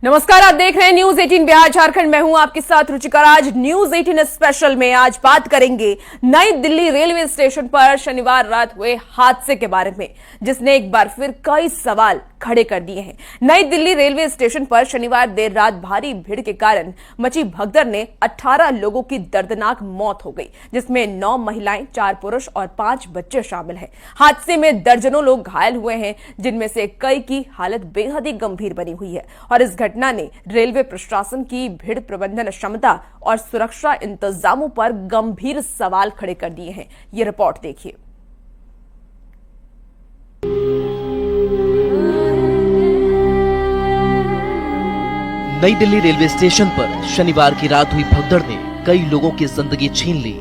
नमस्कार, आप देख रहे हैं न्यूज 18 बिहार झारखंड। मैं हूं आपके साथ रुचिकर। आज न्यूज 18 स्पेशल में आज बात करेंगे नई दिल्ली रेलवे स्टेशन पर शनिवार रात हुए हादसे के बारे में, जिसने एक बार फिर कई सवाल खड़े कर दिए हैं। नई दिल्ली रेलवे स्टेशन पर शनिवार देर रात भारी भीड़ के कारण मची भगदड़ ने 18 लोगों की दर्दनाक मौत हो गई, जिसमें 9 महिलाएं, 4 पुरुष और 5 बच्चे शामिल हैं। हादसे में दर्जनों लोग घायल हुए हैं, जिनमें से कई की हालत बेहद ही गंभीर बनी हुई है। और इस घटना ने रेलवे प्रशासन की भीड़ प्रबंधन क्षमता और सुरक्षा इंतजामों पर गंभीर सवाल खड़े कर दिए हैं। ये रिपोर्ट देखिए। नई दिल्ली रेलवे स्टेशन पर शनिवार की रात हुई भगदड़ ने कई लोगों की जिंदगी छीन ली।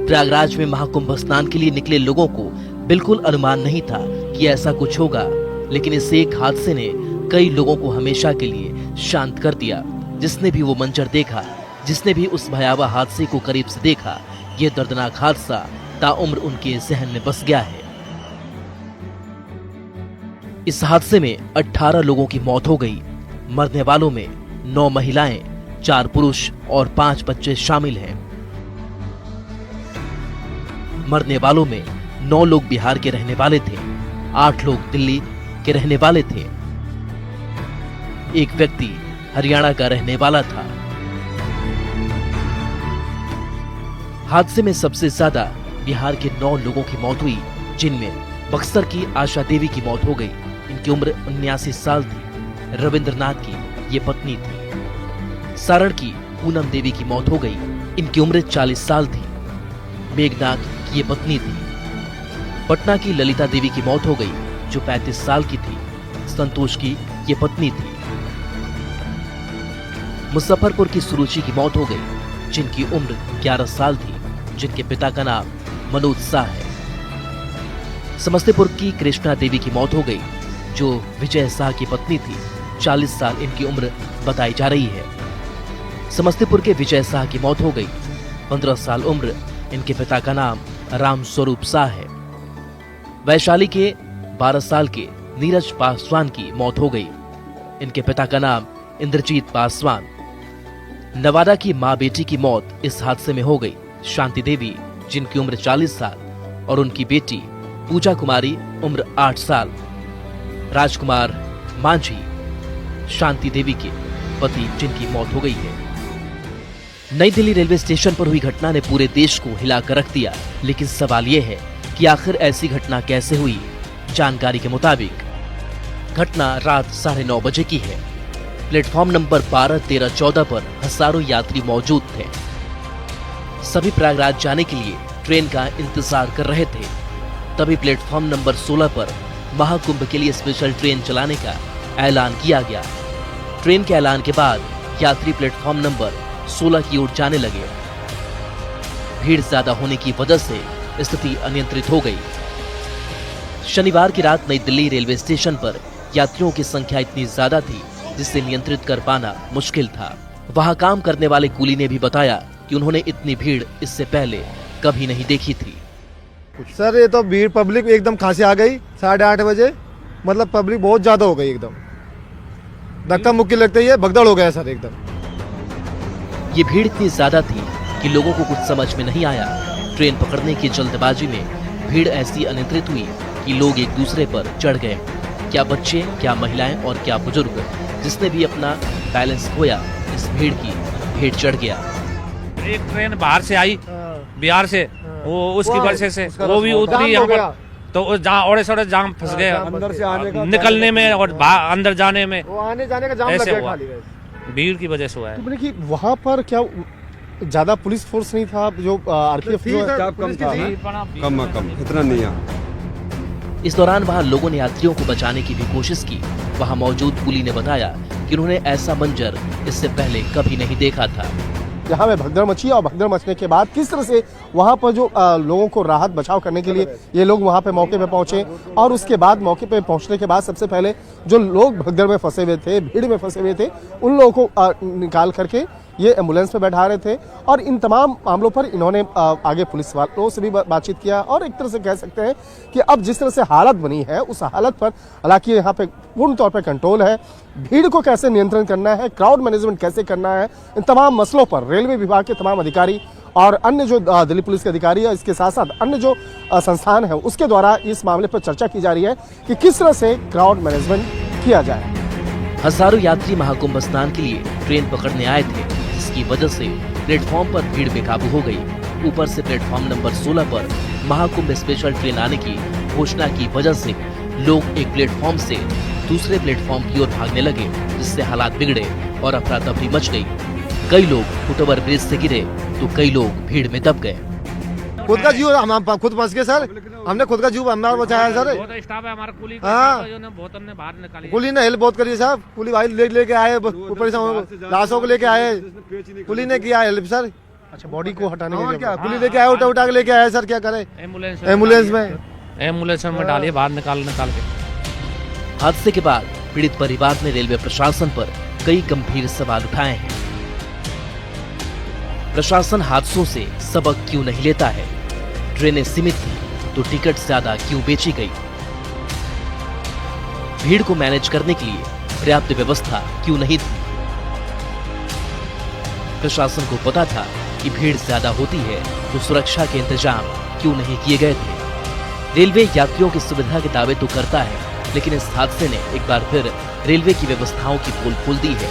प्रयागराज में महाकुंभ स्नान के लिए निकले लोगों को बिल्कुल अनुमान नहीं था कि ऐसा कुछ होगा, लेकिन इस एक हादसे ने कई लोगों को हमेशा के लिए शांत कर दिया। जिसने भी वो मंजर देखा, जिसने भी उस भयावह हादसे को करीब से देखा, ये दर्दनाक हादसा ताउम्र उनके जहन में बस गया है। इस हादसे में 18 लोगों की मौत हो गई। मरने वालों में 9 महिलाएं, 4 पुरुष और 5 बच्चे शामिल हैं। मरने वालों में 9 लोग बिहार के रहने वाले थे, 8 लोग दिल्ली के रहने वाले थे, एक व्यक्ति हरियाणा का रहने वाला था। हादसे में सबसे ज्यादा बिहार के 9 लोगों की मौत हुई, जिनमें बक्सर की आशा देवी की मौत हो गई। इनकी उम्र 79 साल थी। रविंद्रनाथ की ये पत्नी थी। सारण की पूनम देवी की मौत हो गई। इनकी उम्र 40 साल थी। मेघनाथ की ये पत्नी थी। पटना की ललिता देवी की मौत हो गई, जो 35 साल की थी। संतोष की ये पत्नी थी। मुजफ्फरपुर की सुरुचि की मौत हो गई, जिनकी उम्र 11 साल थी, जिनके पिता का नाम मनोज शाह है। समस्तीपुर की कृष्णा देवी की मौत हो गई, जो विजय शाह की पत्नी थी। 40 साल इनकी उम्र बताई जा रही है। समस्तीपुर के विजय शाह की मौत हो गई। 15 साल उम्र इनके पिता का नाम राम स्वरूप शाह है। वैशाली के 12 साल के नीरज पासवान की मौत हो गई। इनके पिता का नाम इंद्रजीत पासवान। नवादा की मां बेटी की मौत इस हादसे में हो गई। शांति देवी, जिनकी उम्र 40 साल, और उनकी बेटी पूजा कुमारी, उम्र 8 साल। राजकुमार मांझी, शांति देवी के पति, जिनकी मौत हो गई है। नई दिल्ली रेलवे स्टेशन पर हुई घटना ने पूरे देश को हिलाकर रख दिया, लेकिन सवाल यह है कि आखिर ऐसी घटना कैसे हुई। जानकारी के मुताबिक घटना रात 9:30 बजे की है। प्लेटफॉर्म नंबर 12, 13, 14 पर हजारों यात्री मौजूद थे। सभी प्रयागराज जाने के लिए ट्रेन का इंतजार कर रहे थे। तभी प्लेटफॉर्म नंबर 16 पर महाकुंभ के लिए स्पेशल ट्रेन चलाने का ऐलान किया गया। ट्रेन के ऐलान के बाद यात्री प्लेटफॉर्म नंबर 16 की ओर जाने लगे। भीड़ ज्यादा होने की वजह से स्थिति अनियंत्रित हो गई। शनिवार की रात नई दिल्ली रेलवे स्टेशन पर यात्रियों की संख्या इतनी ज्यादा थी, जिसे नियंत्रित कर पाना मुश्किल था। वहां काम करने वाले कूली ने भी बताया कि उन्होंने इतनी भीड़ इससे पहले कभी नहीं देखी थी। सर, ये तो भीड़ पब्लिक एकदम कहां से आ गई 8:30 बजे। मतलब पब्लिक बहुत ज्यादा हो गई, एकदम धक्का मुक्की लगते ही भगदड़ हो गया सर एकदम। ये भीड़ इतनी ज्यादा थी कि लोगों को कुछ समझ में नहीं आया। ट्रेन पकड़ने की जल्दबाजी में भीड़ ऐसी अनियंत्रित हुई कि लोग एक दूसरे पर चढ़ गए। क्या बच्चे, क्या महिलाएं और क्या बुजुर्ग। जिसने भी अपना बैलेंस खोया, इस भीड़ की भीड़ चढ़ गया। एक ट्रेन बाहर से आई, बिहार से, वो उसकी वजह से वो भी उतरी यहाँ पर, तो जहाँ ओड़े सड़े जाम फंस गए अंदर से आने का, निकलने में और अंदर जाने में। वो आने जाने का जाम लग गया खाली, भीड़ की वजह से हुआ है। कि वहाँ पर क्या ज्यादा पुलिस फोर्स नहीं था, जो आरपीएफ कम था, कम इतना नहीं है। इस दौरान वहां लोगों ने यात्रियों को बचाने की भी कोशिश की। वहां मौजूद कूली ने बताया कि उन्होंने ऐसा मंजर इससे पहले कभी नहीं देखा था। यहाँ पे भगदड़ मची, और भगदड़ मचने के बाद किस तरह से वहाँ पर जो लोगों को राहत बचाव करने के लिए ये लोग वहाँ पे मौके पे पहुंचे, और उसके बाद मौके पे पहुंचने के बाद सबसे पहले जो लोग भगदड़ में फंसे हुए थे, भीड़ में फंसे हुए थे, उन लोगों को निकाल करके ये एम्बुलेंस में बैठा रहे थे और इन तमाम मामलों पर इन्होंने आगे पुलिस वालों से भी बातचीत किया और एक तरह से कह सकते हैं कि अब जिस तरह से हालत बनी है उस हालत पर हालांकि यहाँ पे पूर्ण तौर पर कंट्रोल है, भीड़ को कैसे नियंत्रण करना है, क्राउड मैनेजमेंट कैसे करना है, इन तमाम मसलों पर रेलवे विभाग के तमाम अधिकारी और अन्य जो दिल्ली पुलिस के अधिकारी है, इसके साथ साथ अन्य जो संस्थान है उसके द्वारा इस मामले पर चर्चा की जा रही है कि किस तरह से क्राउड मैनेजमेंट किया जाए। हजारों यात्री महाकुंभ स्नान के लिए ट्रेन पकड़ने आए थे, जिसकी वजह से प्लेटफॉर्म पर भीड़ बेकाबू हो गई। ऊपर से प्लेटफॉर्म नंबर 16 पर महाकुंभ स्पेशल ट्रेन आने की घोषणा की वजह से लोग एक प्लेटफॉर्म से दूसरे प्लेटफॉर्म की ओर भागने लगे, जिससे हालात बिगड़े और अफरा तफरी मच गई। कई लोग फुटओवर ब्रिज से गिरे तो कई लोग भीड़ में दब गए। खुद का जीव हम खुद फंस गए सर, हमने खुद का जीव हमारा बचाया सर। बहुत स्टाफ है हमारा कुली का, हाँ। जो ने बहुत हमने बाहर निकाली। कुली ने हेल्प बहुत करी है साहब, कुली भाई लेके आए, ऊपर से लाशों को लेके आए, कुली ने किया हेल्प सर। अच्छा, बॉडी को हटाने और के क्या, लिए कुली लेके आए, उठा के लेके आए सर, क्या करे एम्बुलेंस में डालिए बाहर निकाल के। हादसे के बाद पीड़ित परिवार ने रेलवे प्रशासन पर कई गंभीर सवाल उठाए हैं। प्रशासन हादसों से सबक क्यों नहीं लेता है? ट्रेनें सीमित थी तो टिकट ज्यादा क्यों बेची गई? भीड़ को मैनेज करने के लिए पर्याप्त व्यवस्था क्यों नहीं थी? प्रशासन को पता था कि भीड़ ज्यादा होती है तो सुरक्षा के इंतजाम क्यों नहीं किए गए थे? रेलवे यात्रियों की सुविधा के दावे तो करता है, लेकिन इस हादसे ने एक बार फिर रेलवे की व्यवस्थाओं की पोल खोल दी है।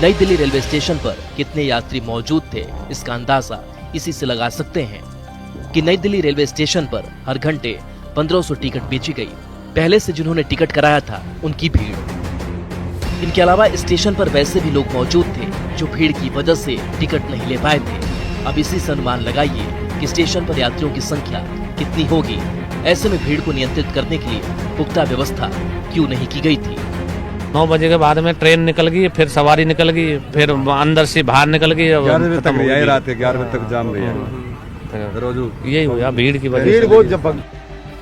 नई दिल्ली रेलवे स्टेशन पर कितने यात्री मौजूद थे, इसका अंदाजा इसी से लगा सकते हैं कि नई दिल्ली रेलवे स्टेशन पर हर घंटे 1500 टिकट बेची गई। पहले से जिन्होंने टिकट कराया था उनकी भीड़। इनके अलावा स्टेशन पर वैसे भी लोग मौजूद थे जो भीड़ की वजह से टिकट नहीं ले पाए थे। अब इसी से अनुमान लगाइए कि स्टेशन पर यात्रियों की संख्या कितनी होगी। ऐसे में भीड़ को नियंत्रित करने के लिए पुख्ता व्यवस्था क्यों नहीं की गई थी? 9 बजे के बाद में ट्रेन निकल गई, फिर सवारी निकल गई, फिर अंदर से बाहर निकल गई। 11 बजे तक यही रात है, 11 बजे तक जाम रही है रोजू। यही हुआ भीड़ की वजह भीड़ से। बहुत जब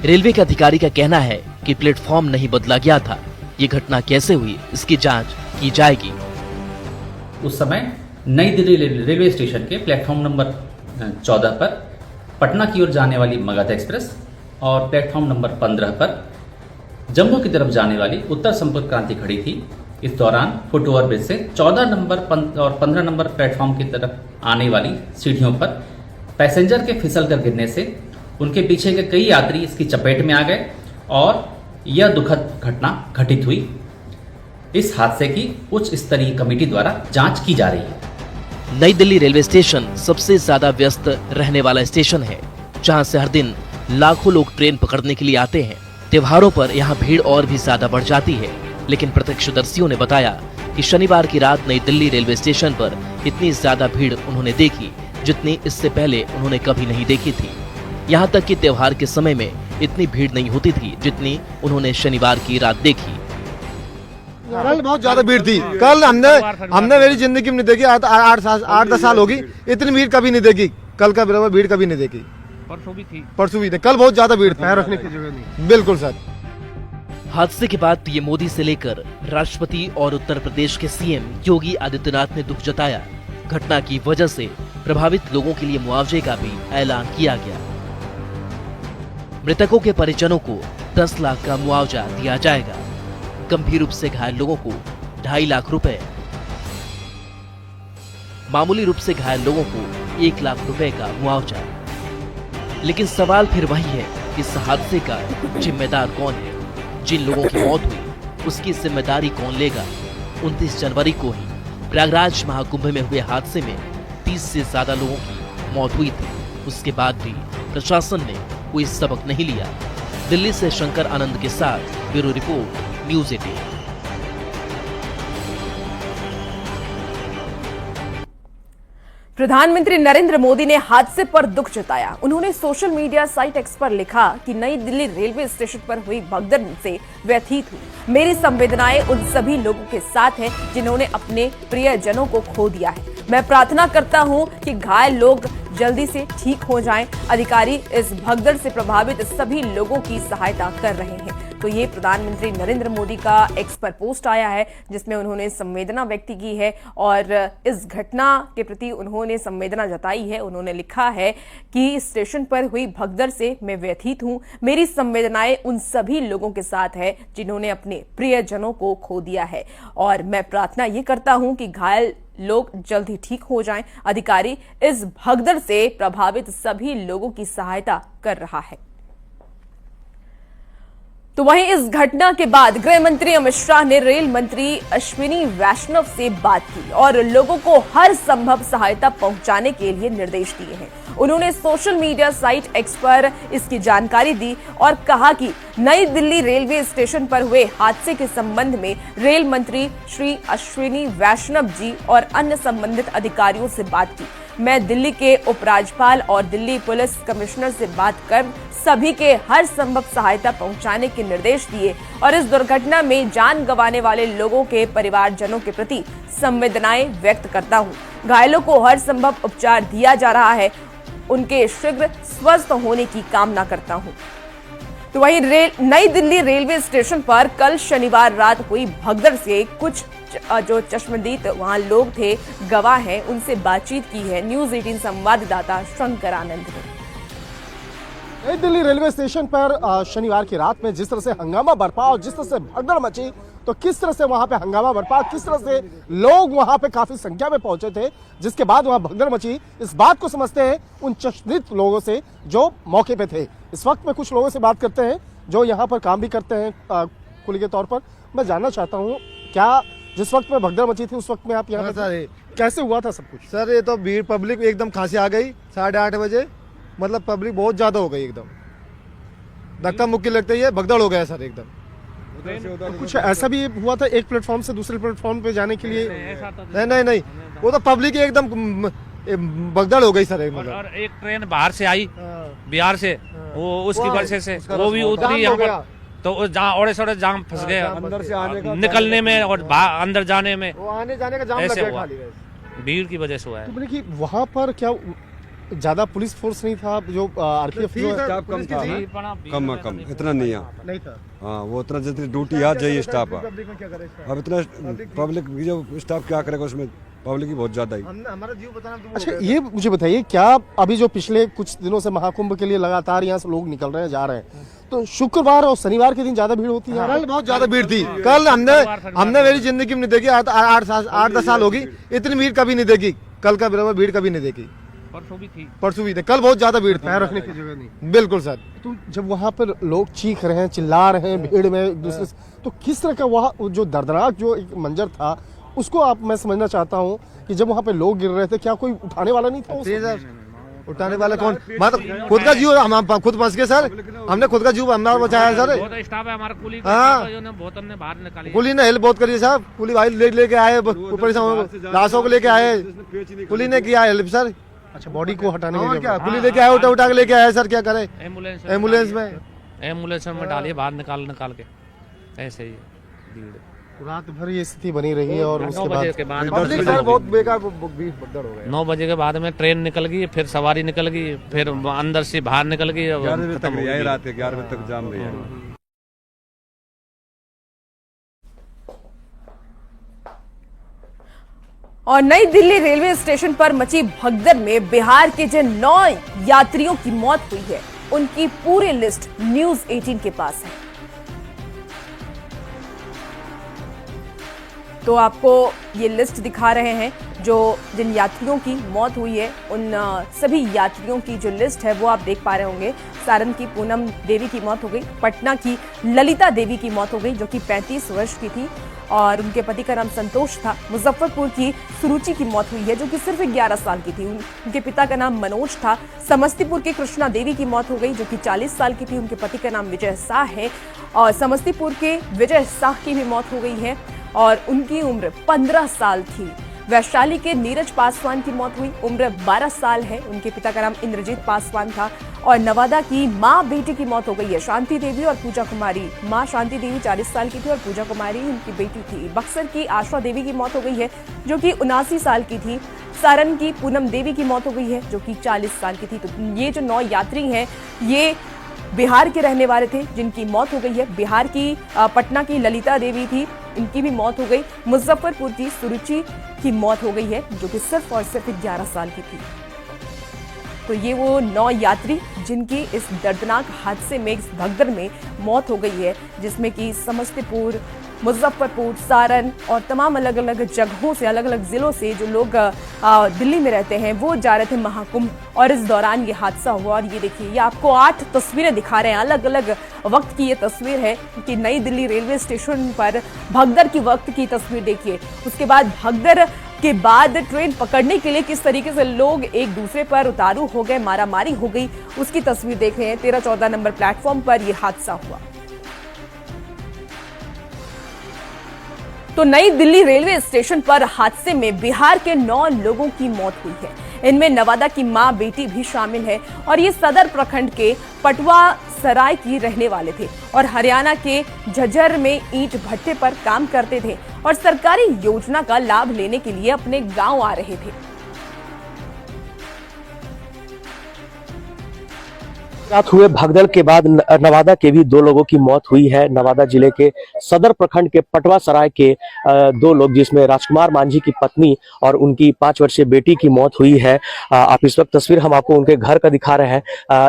रेलवे के अधिकारी का कहना है कि प्लेटफॉर्म नहीं बदला गया था। ये घटना कैसे हुई, इसकी जांच की जाएगी। उस समय नई दिल्ली रेलवे स्टेशन के प्लेटफॉर्म नंबर 14 पर पटना की ओर जाने वाली मगध एक्सप्रेस और प्लेटफॉर्म नंबर 15 पर जम्मू की तरफ जाने वाली उत्तर संपर्क क्रांति खड़ी थी। इस दौरान फुटओवर ब्रिज से 14 नंबर और 15 नंबर प्लेटफॉर्म की तरफ आने वाली सीढ़ियों पर पैसेंजर के फिसल कर गिरने से उनके पीछे के कई यात्री इसकी चपेट में आ गए और यह दुखद घटना घटित हुई। इस हादसे की उच्च स्तरीय कमेटी द्वारा जांच की जा रही है। नई दिल्ली रेलवे स्टेशन सबसे ज्यादा व्यस्त रहने वाला स्टेशन है, जहां से हर दिन लाखों लोग ट्रेन पकड़ने के लिए आते हैं। त्योहारों पर यहाँ भीड़ और भी ज्यादा बढ़ जाती है, लेकिन प्रत्यक्षदर्शियों ने बताया कि शनिवार की रात नई दिल्ली रेलवे स्टेशन पर इतनी ज्यादा भीड़ उन्होंने देखी जितनी इससे पहले उन्होंने कभी नहीं देखी थी। यहाँ तक कि त्योहार के समय में इतनी भीड़ नहीं होती थी जितनी उन्होंने शनिवार की रात देखी। कल बहुत ज्यादा भीड़ थी। कल हमने मेरी जिंदगी में नहीं देखी, 8-10 साल होगी इतनी भीड़ कभी नहीं देखी। कल का बराबर भीड़ कभी नहीं देखी। परसों भी थी, कल बहुत ज्यादा भीड़ पैर रखने की जगह नहीं। बिल्कुल सर। हादसे के बाद पीएम मोदी से लेकर राष्ट्रपति और उत्तर प्रदेश के सीएम योगी आदित्यनाथ ने दुख जताया। घटना की वजह से प्रभावित लोगों के लिए मुआवजे का भी ऐलान किया गया। मृतकों के परिजनों को 10 लाख का मुआवजा दिया जाएगा। गंभीर रूप से घायल लोगों को 2.5 लाख रुपए, मामूली रूप से घायल लोगों को 1 लाख रुपए का मुआवजा। लेकिन सवाल फिर वही है कि इस हादसे का जिम्मेदार कौन है? जिन लोगों की मौत हुई उसकी जिम्मेदारी कौन लेगा? 29 जनवरी को ही प्रयागराज महाकुंभ में हुए हादसे में 30 से ज्यादा लोगों की मौत हुई थी। उसके बाद भी प्रशासन ने कोई सबक नहीं लिया। दिल्ली से शंकर आनंद के साथ ब्यूरो रिपोर्ट, न्यूज़ 18। प्रधानमंत्री नरेंद्र मोदी ने हादसे पर दुख जताया। उन्होंने सोशल मीडिया साइट एक्स पर लिखा कि नई दिल्ली रेलवे स्टेशन पर हुई भगदड़ से व्यथित हूं। मेरी संवेदनाएं उन सभी लोगों के साथ हैं जिन्होंने अपने प्रियजनों को खो दिया है। मैं प्रार्थना करता हूं कि घायल लोग जल्दी से ठीक हो जाएं। अधिकारी इस भगदड़ से प्रभावित सभी लोगों की सहायता कर रहे हैं। तो ये प्रधानमंत्री नरेंद्र मोदी का एक्स पर पोस्ट आया है जिसमें उन्होंने संवेदना व्यक्त की है और इस घटना के प्रति उन्होंने संवेदना जताई है। उन्होंने लिखा है कि स्टेशन पर हुई भगदड़ से मैं व्यथित हूं। मेरी संवेदनाएं उन सभी लोगों के साथ है जिन्होंने अपने प्रियजनों को खो दिया है और मैं प्रार्थना ये करता हूं कि घायल लोग जल्द ही ठीक हो जाएं। अधिकारी इस भगदड़ से प्रभावित सभी लोगों की सहायता कर रहा है। तो वहीं इस घटना के बाद गृह मंत्री अमित शाह ने रेल मंत्री अश्विनी वैष्णव से बात की और लोगों को हर संभव सहायता पहुंचाने के लिए निर्देश दिए हैं। उन्होंने सोशल मीडिया साइट एक्स पर इसकी जानकारी दी और कहा कि नई दिल्ली रेलवे स्टेशन पर हुए हादसे के संबंध में रेल मंत्री श्री अश्विनी वैष्णव जी और अन्य संबंधित अधिकारियों से बात की। मैं दिल्ली के उपराज्यपाल और दिल्ली पुलिस कमिश्नर से बात कर सभी के हर संभव सहायता पहुंचाने के निर्देश दिए और इस दुर्घटना में जान गंवाने वाले लोगों के परिवारजनों के प्रति संवेदनाएं व्यक्त करता हूं। घायलों को हर संभव उपचार दिया जा रहा है। उनके शीघ्र स्वस्थ होने की कामना करता हूं। तो वहीं नई दिल्ली रेलवे स्टेशन पर कल शनिवार रात हुई भगदड़ से कुछ जो चश्मदीद वहां लोग थे, गवाह हैं, उनसे बातचीत की है न्यूज़ 18 संवाददाता शंकर आनंद ने। नई दिल्ली रेलवे स्टेशन पर शनिवार की रात में जिस तरह से हंगामा बरपा और जिस तरह से भगदड़ मची, तो किस तरह से वहां पे हंगामा बरपा, किस तरह से लोग वहां पे काफी संख्या में पहुंचे थे, जिसके बाद वहां भगदड़ मची, इस बात को समझते हैं उन चश्मदीद लोगों से जो मौके पे थे। इस वक्त में कुछ लोगों से बात करते हैं जो यहाँ पर काम भी करते हैं कुली के तौर पर। मैं जानना चाहता हूँ, क्या जिस वक्त में भगदड़ मची थी उस वक्त में आप यहाँ पे कैसे हुआ था सब कुछ? सर ये तो भीड़ पब्लिक एकदम खांसी आ गई 8:30 बजे, मतलब पब्लिक बहुत ज्यादा हो गई, एकदम धक्का मुक्की लगते ही भगदड़ हो गया सर एकदम। तो कुछ ऐसा भी हुआ था एक प्लेटफॉर्म से दूसरे प्लेटफॉर्म पे जाने के लिए? नहीं, वो तो पब्लिक एकदम भगदड़ हो गई सर। और एक ट्रेन बाहर से आई बिहार से, वो उसकी वजह से वो भी उतरी यहाँ पर, तो जहाँ ओड़े सोड़े जाम फंस गए अंदर से आने का निकलने में और अंदर जाने में, वो आने जाने का जाम ऐसे लग हुआ, गया भीड़ की वजह से हुआ है। तो बोले कि वहाँ पर क्या ज्यादा पुलिस फोर्स नहीं था? जो आरपीएफ स्टाफ कम था, कम इतना नहीं था। हाँ, वो इतना जितनी ड्यूटी आज जाइए स्टाफ है, अब इतना पब्लिक जो स्टाफ क्या करेगा, उसमें पब्लिक ही बहुत ज्यादा ही। हमारा जीव बताना। अच्छा, ये मुझे बताइए, क्या अभी जो पिछले कुछ दिनों से महाकुंभ के लिए लगातार यहाँ से लोग निकल रहे हैं, जा रहे हैं, तो शुक्रवार और शनिवार के दिन ज्यादा भीड़ होती है? कल बहुत ज्यादा भीड़ थी। कल हमने मेरी जिंदगी में नहीं देखी, 8-10 साल होगी, इतनी भीड़ कभी नहीं देखी। कल का बराबर भीड़ कभी नहीं देखी। परसों भी थी, कल बहुत ज्यादा भीड़ थी, पैर रखने की जगह नहीं। बिल्कुल सर। तो जब वहाँ पर लोग चीख रहे हैं, चिल्ला रहे हैं भीड़ में एक दूसरे से, तो किस तरह का वहाँ जो दर्दनाक जो एक मंजर था उसको मैं समझना चाहता हूँ कि जब वहाँ पे लोग गिर रहे थे, क्या कोई उठाने वाला नहीं था? सर उठाने वाला कौन? मतलब खुद का जीव हम खुद फंस गए सर, हमने खुद का जीव हमारा बचाया सर। बहुत स्टाफ है हमारा कुली का, बहुत हमने बाहर निकाली, कुली ने हेल्प बहुत करी साहब। कुली भाई लेके आए, ऊपर से लाशों को लेके आए, कुली ने किया हेल्प सर। अच्छा, बॉडी को हटाने और के क्या कुली लेके आए, उठा के लेके आए सर, क्या करे? एम्बुलेंस में डालिए बाहर निकाल के, ऐसे ही भीड़ रात भर ये स्थिति बनी रही है। और उसके बाद पब्लिक सर बहुत बेकार भगदड़ हो गया। 9 बजे के बाद में ट्रेन निकल गई, फिर सवारी निकल गई, फिर अंदर से बाहर निकल गई, 11 बजे तक यही रात है, 11 बजे तक जाम रही है। और नई दिल्ली रेलवे स्टेशन पर मची भगदड़ में बिहार के जिन 9 यात्रियों की मौत हुई है, उनकी पूरी लिस्ट न्यूज़ 18 के पास है। तो आपको ये लिस्ट दिखा रहे हैं जो जिन यात्रियों की मौत हुई है, उन सभी यात्रियों की जो लिस्ट है वो आप देख पा रहे होंगे। सारण की पूनम देवी की मौत हो गई, पटना की ललिता देवी की मौत हो गई जो कि 35 वर्ष की थी और उनके पति का नाम संतोष था। मुजफ्फरपुर की सुरुचि की मौत हुई है जो कि सिर्फ 11 साल की थी, उनके पिता का नाम मनोज था। समस्तीपुर की कृष्णा देवी की मौत हो गई जो कि 40 साल की थी, उनके पति का नाम विजय शाह है। और समस्तीपुर के विजय शाह की भी मौत हो गई है और उनकी उम्र 15 साल थी। वैशाली के नीरज पासवान की मौत हुई, उम्र 12 साल है, उनके पिता का नाम इंद्रजीत पासवान था। और नवादा की मां बेटी की मौत हो गई है, शांति देवी और पूजा कुमारी। मां शांति देवी 40 साल की थी और पूजा कुमारी उनकी बेटी थी। बक्सर की आशा देवी की मौत हो गई है जो कि 79 साल की थी। सारण की पूनम देवी की मौत हो गई है जो कि 40 साल की थी। तो ये जो 9 यात्री हैं ये बिहार के रहने वाले थे जिनकी मौत हो गई है। बिहार की पटना की ललिता देवी थी, इनकी भी मौत हो गई। मुजफ्फरपुर की सुरुचि की मौत हो गई है जो कि सिर्फ और सिर्फ 11 साल की थी। तो ये वो 9 यात्री जिनकी इस दर्दनाक हादसे में, इस भगदड़ में मौत हो गई है, जिसमें कि समस्तीपुर, मुजफ्फरपुर, सारण और तमाम अलग अलग जगहों से, अलग अलग जिलों से जो लोग दिल्ली में रहते हैं वो जा रहे थे महाकुंभ, और इस दौरान ये हादसा हुआ। और ये देखिए, ये आपको 8 तस्वीरें दिखा रहे हैं, अलग अलग वक्त की ये तस्वीर है कि नई दिल्ली रेलवे स्टेशन पर भगदड़ की वक्त की तस्वीर देखिए। उसके बाद भगदड़ के बाद ट्रेन पकड़ने के लिए किस तरीके से लोग एक दूसरे पर उतारू हो गए, मारामारी हो गई, उसकी तस्वीर देख रहे हैं। 13-14 नंबर प्लेटफॉर्म पर यह हादसा हुआ। तो नई दिल्ली रेलवे स्टेशन पर हादसे में बिहार के 9 लोगों की मौत हुई है। इनमें नवादा की मां बेटी भी शामिल है और ये सदर प्रखंड के पटवा सराय की रहने वाले थे और हरियाणा के झज्जर में ईंट भट्टे पर काम करते थे और सरकारी योजना का लाभ लेने के लिए अपने गांव आ रहे थे। रात हुए भगदड़ के बाद नवादा के भी 2 लोगों की मौत हुई है। नवादा जिले के सदर प्रखंड के पटवा सराय के 2 लोग, जिसमें राजकुमार मांझी की पत्नी और उनकी 5 वर्षीय बेटी की मौत हुई है। आप इस वक्त तस्वीर हम आपको उनके घर का दिखा रहे हैं,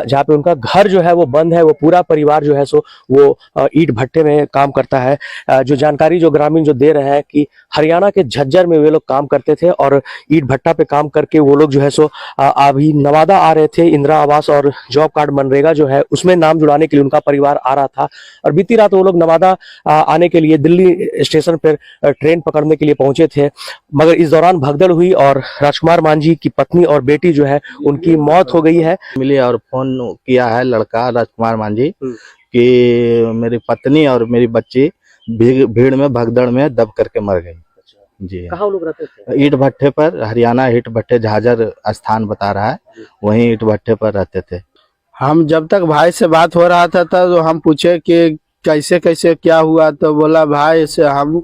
जहाँ पे उनका घर जो है वो बंद है। वो पूरा परिवार जो है सो वो ईंट भट्टे में काम करता है। जो जानकारी जो ग्रामीण जो दे रहे हैं कि हरियाणा के झज्जर में वे लोग काम करते थे और ईंट भट्टा पे काम करके वो लोग जो है सो अभी नवादा आ रहे थे। इंदिरा आवास और जॉब कार्ड मनरेगा जो है उसमें नाम जुड़ाने के लिए उनका परिवार आ रहा था और बीती रात वो लोग नवादा आने के लिए दिल्ली स्टेशन पर ट्रेन पकड़ने के लिए पहुंचे थे, मगर इस दौरान भगदड़ हुई और राजकुमार मांझी की पत्नी और बेटी जो है उनकी मौत हो गई है। मिली और फोन किया है लड़का राजकुमार मांझी कि मेरी पत्नी और मेरी बच्ची भीड़ में भगदड़ में दब करके मर गई। जी, कहाँ लोग रहते थे? ईंट भट्टे पर, हरियाणा ईंट भट्टे झाझर स्थान बता रहा है, वहीं ईंट भट्टे पर रहते थे। हम जब तक भाई से बात हो रहा था तो हम पूछे कि कैसे कैसे क्या हुआ, तो बोला भाई से हम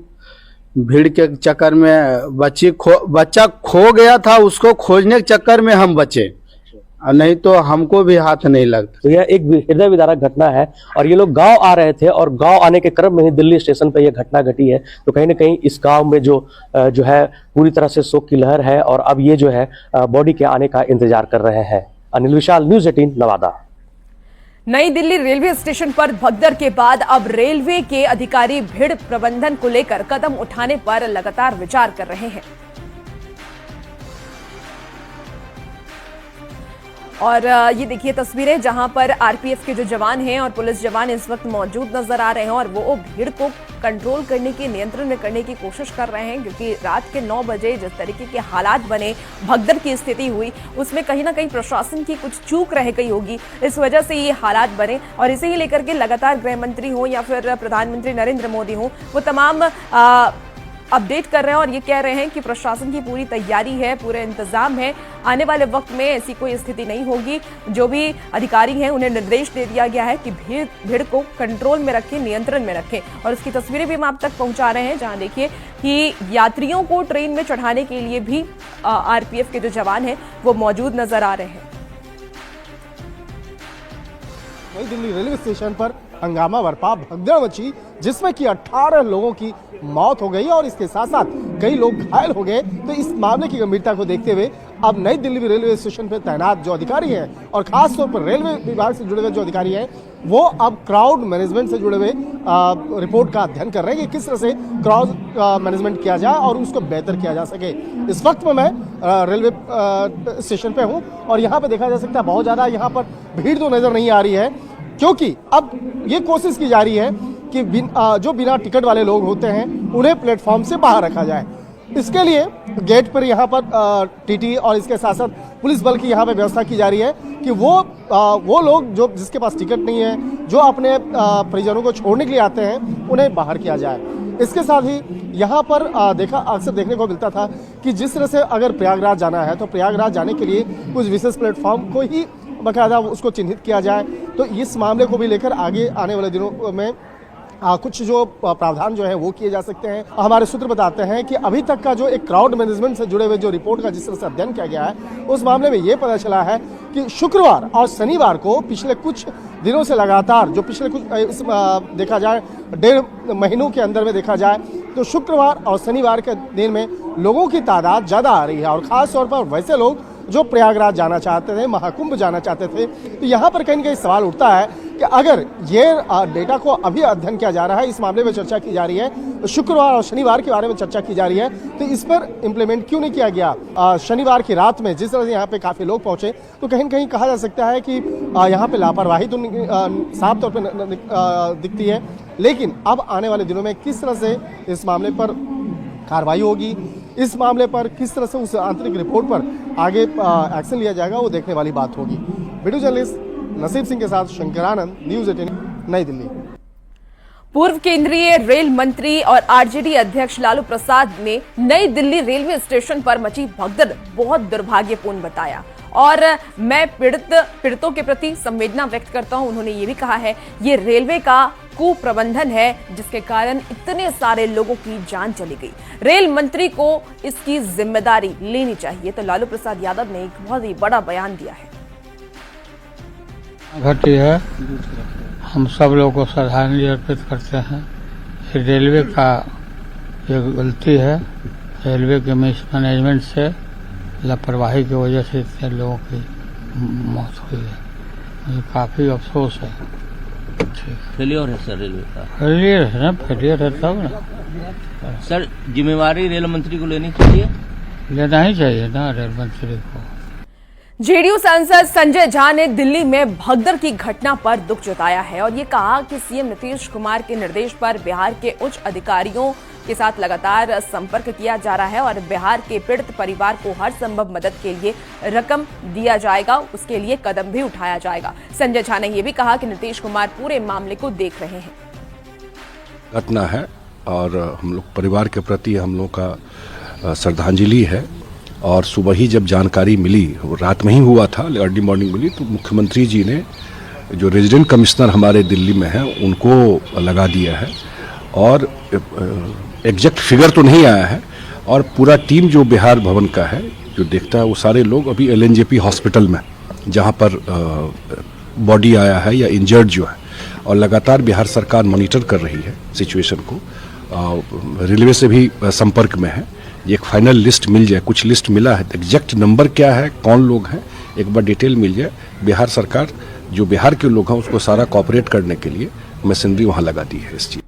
भीड़ के चक्कर में बच्चा खो गया था, उसको खोजने के चक्कर में हम बचे, और नहीं तो हमको भी हाथ नहीं लगता। तो यह एक हृदय विदारक घटना है और ये लोग गांव आ रहे थे और गांव आने के क्रम में ही दिल्ली स्टेशन पर यह घटना घटी है। तो कहीं ना कहीं इस गांव में जो है पूरी तरह से शोक की लहर है और अब ये जो है बॉडी के आने का इंतजार कर रहे हैं। अनिल विशाल, न्यूज़ 18 नवादा। नई दिल्ली रेलवे स्टेशन पर भगदड़ के बाद अब रेलवे के अधिकारी भीड़ प्रबंधन को लेकर कदम उठाने पर लगातार विचार कर रहे हैं। और ये देखिए तस्वीरें जहां पर आरपीएफ के जो जवान हैं और पुलिस जवान इस वक्त मौजूद नजर आ रहे हैं और वो भीड़ को कंट्रोल करने की, नियंत्रण में करने की कोशिश कर रहे हैं, क्योंकि रात के 9 बजे जिस तरीके के हालात बने, भगदड़ की स्थिति हुई, उसमें कहीं ना कहीं प्रशासन की कुछ चूक रह गई होगी, इस वजह से ये हालात बने। और इसे ही लेकर के लगातार गृह मंत्री हो या फिर प्रधानमंत्री नरेंद्र मोदी हो, वो तमाम अपडेट कर रहे हैं और ये कह रहे हैं कि प्रशासन की पूरी तैयारी है, पूरे इंतजाम है, आने वाले वक्त में ऐसी कोई स्थिति नहीं होगी। जो भी अधिकारी हैं उन्हें निर्देश दे दिया गया है कि भीड़ को कंट्रोल में रखें, नियंत्रण में रखें। और इसकी तस्वीरें भी हम आप तक पहुंचा रहे हैं, जहां देखिए कि यात्रियों को ट्रेन में चढ़ाने के लिए भी आरपीएफ के जो जवान हैं वो मौजूद नजर आ रहे हैं। नई दिल्ली रेलवे स्टेशन पर हंगामा बरपा, भगदड़ मची, जिसमें कि 18 लोगों की मौत हो गई और इसके साथ साथ कई लोग घायल हो गए। तो इस मामले की गंभीरता को देखते हुए अब नई दिल्ली रेलवे स्टेशन पर तैनात जो अधिकारी हैं और खास तौर पर रेलवे विभाग से जुड़े हुए जो अधिकारी हैं, वो अब क्राउड मैनेजमेंट से जुड़े हुए रिपोर्ट का अध्ययन कर रहे हैं कि किस तरह से क्राउड मैनेजमेंट किया जाए और उसको बेहतर किया जा सके। इस वक्त में मैं रेलवे स्टेशन पे हूँ और यहाँ पे देखा जा सकता है बहुत ज़्यादा यहाँ पर भीड़ तो नज़र नहीं आ रही है, क्योंकि अब ये कोशिश की जा रही है कि जो बिना टिकट वाले लोग होते हैं उन्हें प्लेटफॉर्म से बाहर रखा जाए। इसके लिए गेट पर यहाँ पर टीटी और इसके साथ साथ पुलिस बल की यहाँ पे व्यवस्था की जा रही है कि वो लोग जो जिसके पास टिकट नहीं है, जो अपने परिजनों को छोड़ने के लिए आते हैं, उन्हें बाहर किया जाए। इसके साथ ही यहाँ पर अक्सर देखने को मिलता था कि जिस तरह से अगर प्रयागराज जाना है तो प्रयागराज जाने के लिए कुछ विशेष प्लेटफॉर्म को ही बाकायदा उसको चिन्हित किया जाए। तो इस मामले को भी लेकर आगे आने वाले दिनों में कुछ जो प्रावधान जो है वो किए जा सकते हैं। हमारे सूत्र बताते हैं कि अभी तक का जो एक क्राउड मैनेजमेंट से जुड़े हुए जो रिपोर्ट का जिस तरह से अध्ययन किया गया है, उस मामले में ये पता चला है कि शुक्रवार और शनिवार को पिछले कुछ दिनों से लगातार जो पिछले कुछ देखा जाए 1.5 महीनों के अंदर में देखा जाए तो शुक्रवार और शनिवार के दिन में लोगों की तादाद ज़्यादा आ रही है। और ख़ास तौर पर वैसे लोग जो प्रयागराज जाना चाहते थे, महाकुंभ जाना चाहते थे, तो यहाँ पर कहीं न कहीं सवाल उठता है कि अगर ये डेटा को अभी अध्ययन किया जा रहा है, इस मामले में चर्चा की जा रही है, शुक्रवार और शनिवार के बारे में चर्चा की जा रही है, तो इस पर इम्प्लीमेंट क्यों नहीं किया गया। शनिवार की रात में जिस तरह से यहाँ पे काफ़ी लोग पहुँचे तो कहीं न कहीं कहा जा सकता है कि यहाँ पे लापरवाही तो साफ तौर पर दिखती है। लेकिन अब आने वाले दिनों में किस तरह से इस मामले पर कार्रवाई होगी, इस मामले पर किस तरह से उस आंतरिक रिपोर्ट पर आगे एक्शन लिया जाएगा, वो देखने वाली बात होगी। वीडियो जर्नलिस्ट नसीब सिंह के साथ शंकरानंद, न्यूज़ 18 नई दिल्ली। पूर्व केंद्रीय रेल मंत्री और आरजेडी अध्यक्ष लालू प्रसाद ने नई दिल्ली रेलवे स्टेशन पर मची भगदड़ बहुत दुर्भाग्यपूर्ण बताया और मैं पीड़ितों के प्रति संवेदना व्यक्त करता हूं। उन्होंने ये भी कहा है ये रेलवे का कुप्रबंधन है जिसके कारण इतने सारे लोगों की जान चली गई। रेल मंत्री को इसकी जिम्मेदारी लेनी चाहिए। तो लालू प्रसाद यादव ने एक बहुत ही बड़ा बयान दिया है। घटी है, हम सब लोगों को श्रद्धांजलि अर्पित करते हैं। रेलवे का ये गलती है, रेलवे के मिसमैनेजमेंट से, लापरवाही की वजह से इतने लोगों की मौत हुई है। मुझे काफ़ी अफसोस है। फेलियर है सर रेलवे का। फेलियर है ना, फेलियर है तब ना सर। जिम्मेवारी रेल मंत्री को लेनी चाहिए, लेना ही चाहिए ना रेल मंत्री को। जेडीयू सांसद संजय झा ने दिल्ली में भगदड़ की घटना पर दुख जताया है और ये कहा कि सीएम नीतीश कुमार के निर्देश पर बिहार के उच्च अधिकारियों के साथ लगातार संपर्क किया जा रहा है और बिहार के पीड़ित परिवार को हर संभव मदद के लिए रकम दिया जाएगा, उसके लिए कदम भी उठाया जाएगा। संजय झा ने यह भी कहा कि नीतीश कुमार पूरे मामले को देख रहे हैं। घटना है और हम लोग परिवार के प्रति हम लोग का श्रद्धांजलि है। और सुबह ही जब जानकारी मिली, वो रात में ही हुआ था, अर्ली मॉर्निंग मिली, तो मुख्यमंत्री जी ने जो रेजिडेंट कमिश्नर हमारे दिल्ली में हैं उनको लगा दिया है और एग्जैक्ट फिगर तो नहीं आया है। और पूरा टीम जो बिहार भवन का है जो देखता है, वो सारे लोग अभी एलएनजेपी हॉस्पिटल में जहाँ पर बॉडी आया है या इंजर्ड जो है, और लगातार बिहार सरकार मॉनिटर कर रही है सिचुएशन को। रेलवे से भी संपर्क में है। एक फाइनल लिस्ट मिल जाए, कुछ लिस्ट मिला है, एग्जैक्ट नंबर क्या है, कौन लोग हैं, एक बार डिटेल मिल जाए। बिहार सरकार जो बिहार के लोग हैं उसको सारा कॉपरेट करने के लिए मशीनरी वहां लगा दी है इस चीज।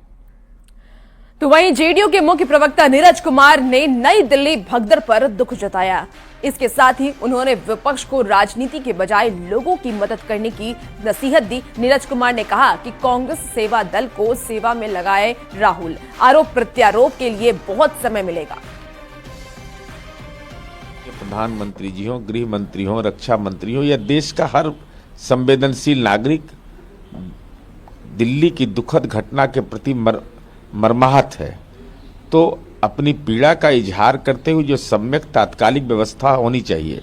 तो वहीं जेडीयू के मुख्य प्रवक्ता नीरज कुमार ने नई दिल्ली भगदड़ पर दुख जताया। इसके साथ ही उन्होंने विपक्ष को राजनीति के बजाय लोगों की मदद करने की नसीहत दी। नीरज कुमार ने कहा कि कांग्रेस सेवा दल को सेवा में लगाए राहुल, आरोप प्रत्यारोप के लिए बहुत समय मिलेगा। प्रधानमंत्री जी हो, गृह मंत्री हो, रक्षा मंत्री हो या देश का हर संवेदनशील नागरिक दिल्ली की दुखद घटना के प्रति मर्माहत है। तो अपनी पीड़ा का इजहार करते हुए जो सम्यक तात्कालिक व्यवस्था होनी चाहिए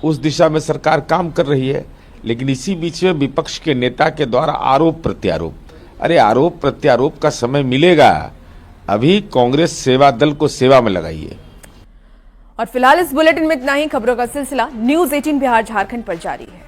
उस दिशा में सरकार काम कर रही है। लेकिन इसी बीच में विपक्ष के नेता के द्वारा आरोप प्रत्यारोप, अरे आरोप प्रत्यारोप का समय मिलेगा, अभी कांग्रेस सेवा दल को सेवा में लगाइए। और फिलहाल इस बुलेटिन में इतना ही। खबरों का सिलसिला न्यूज़ 18 बिहार झारखंड पर जारी है।